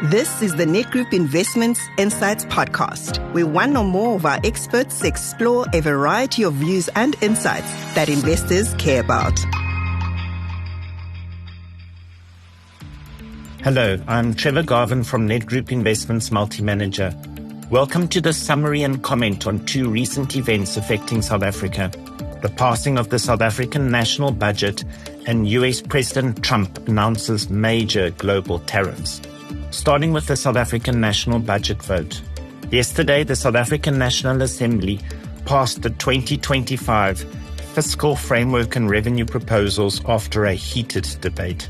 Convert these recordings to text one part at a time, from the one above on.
This is the Net Group Investments Insights Podcast, where one or more of our experts explore a variety of views and insights that investors care about. Hello, I'm Trevor Garvin from Net Group Investments Multi-Manager. Welcome to the summary and comment on two recent events affecting South Africa: the passing of the South African national budget and US President Trump announces major global tariffs. Starting with the South African national budget vote. Yesterday, the South African National Assembly passed the 2025 fiscal framework and revenue proposals after a heated debate.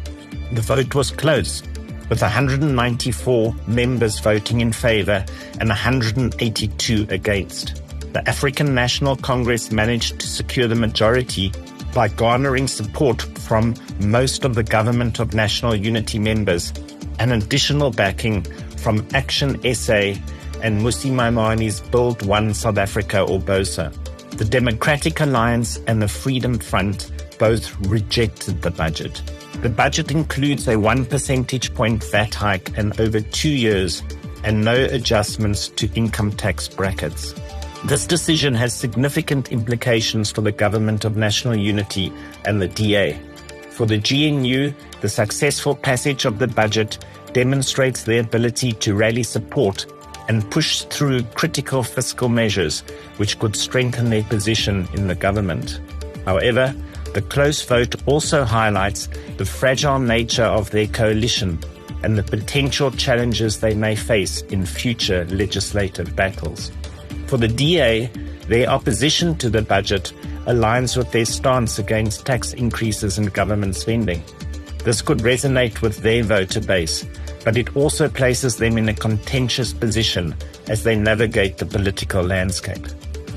The vote was close, with 194 members voting in favor and 182 against. The African National Congress managed to secure the majority by garnering support from most of the Government of National Unity members and additional backing from Action SA and Mmusi Maimani's Build One South Africa, or BOSA. The Democratic Alliance and the Freedom Front both rejected the budget. The budget includes a 1 percentage point VAT hike and over 2 years and no adjustments to income tax brackets. This decision has significant implications for the Government of National Unity and the DA. For the GNU, the successful passage of the budget demonstrates their ability to rally support and push through critical fiscal measures which could strengthen their position in the government. However, the close vote also highlights the fragile nature of their coalition and the potential challenges they may face in future legislative battles. For the DA, their opposition to the budget aligns with their stance against tax increases and government spending. This could resonate with their voter base, but it also places them in a contentious position as they navigate the political landscape.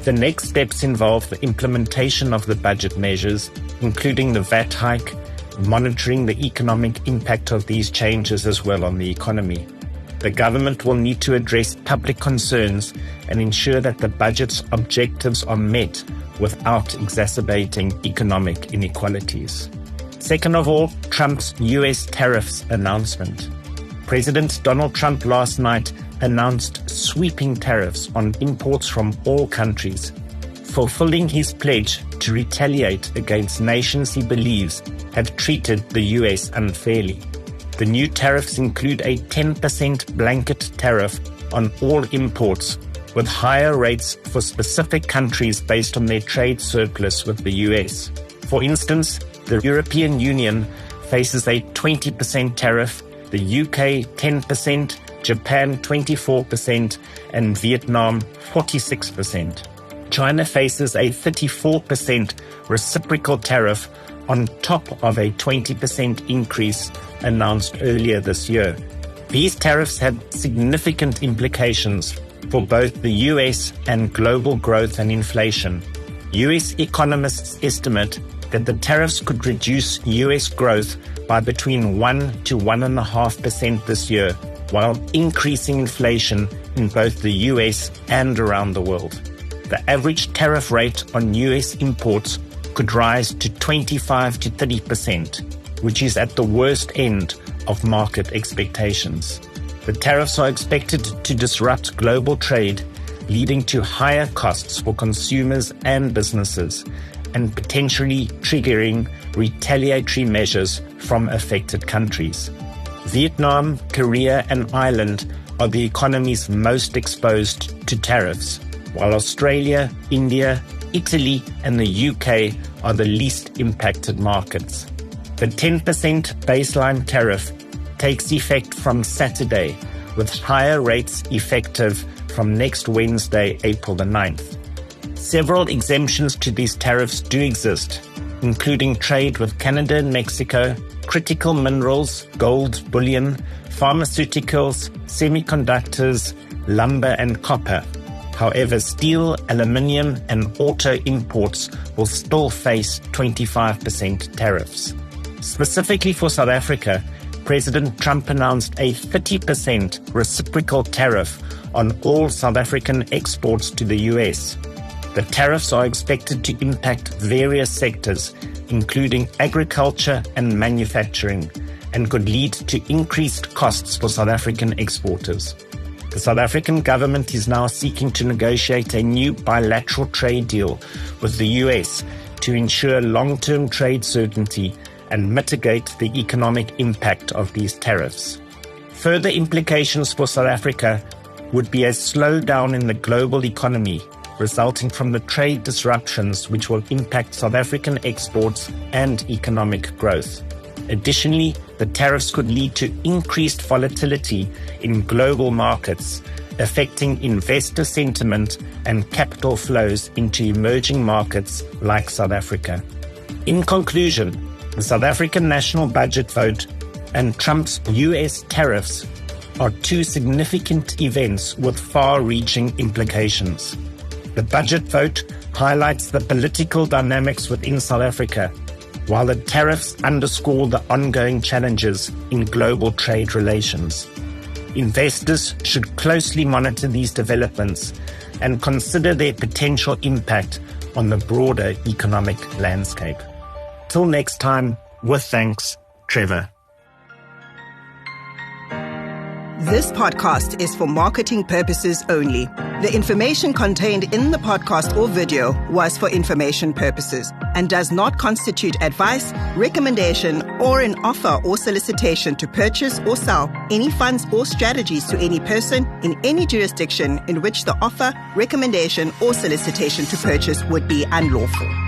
The next steps involve the implementation of the budget measures, including the VAT hike, monitoring the economic impact of these changes as well on the economy. The government will need to address public concerns and ensure that the budget's objectives are met without exacerbating economic inequalities. Second of all, Trump's US tariffs announcement. President Donald Trump last night announced sweeping tariffs on imports from all countries, fulfilling his pledge to retaliate against nations he believes have treated the US unfairly. The new tariffs include a 10% blanket tariff on all imports, with higher rates for specific countries based on their trade surplus with the US. For instance, the European Union faces a 20% tariff, the UK 10%, Japan 24%, and Vietnam 46%. China faces a 34% reciprocal tariff on top of a 20% increase announced earlier this year. These tariffs have significant implications for both the US and global growth and inflation. US economists estimate that the tariffs could reduce US growth by between 1 to 1.5% this year, while increasing inflation in both the US and around the world. The average tariff rate on US imports could rise to 25 to 30%, which is at the worst end of market expectations. The tariffs are expected to disrupt global trade, leading to higher costs for consumers and businesses, and potentially triggering retaliatory measures from affected countries. Vietnam, Korea, and Ireland are the economies most exposed to tariffs, while Australia, India, Italy, and the UK are the least impacted markets. The 10% baseline tariff takes effect from Saturday, with higher rates effective from next Wednesday, April the 9th. Several exemptions to these tariffs do exist, including trade with Canada and Mexico, critical minerals, gold, bullion, pharmaceuticals, semiconductors, lumber, and copper. However, steel, aluminium, and auto imports will still face 25% tariffs. Specifically for South Africa, President Trump announced a 30% reciprocal tariff on all South African exports to the US. The tariffs are expected to impact various sectors, including agriculture and manufacturing, and could lead to increased costs for South African exporters. The South African government is now seeking to negotiate a new bilateral trade deal with the US to ensure long-term trade certainty and mitigate the economic impact of these tariffs. Further implications for South Africa would be a slowdown in the global economy, resulting from the trade disruptions which will impact South African exports and economic growth. Additionally, the tariffs could lead to increased volatility in global markets, affecting investor sentiment and capital flows into emerging markets like South Africa. In conclusion, the South African national budget vote and Trump's US tariffs are two significant events with far-reaching implications. The budget vote highlights the political dynamics within South Africa, while the tariffs underscore the ongoing challenges in global trade relations. Investors should closely monitor these developments and consider their potential impact on the broader economic landscape. Till next time, with thanks, Trevor. This podcast is for marketing purposes only. The information contained in the podcast or video was for information purposes and does not constitute advice, recommendation, or an offer or solicitation to purchase or sell any funds or strategies to any person in any jurisdiction in which the offer, recommendation, or solicitation to purchase would be unlawful.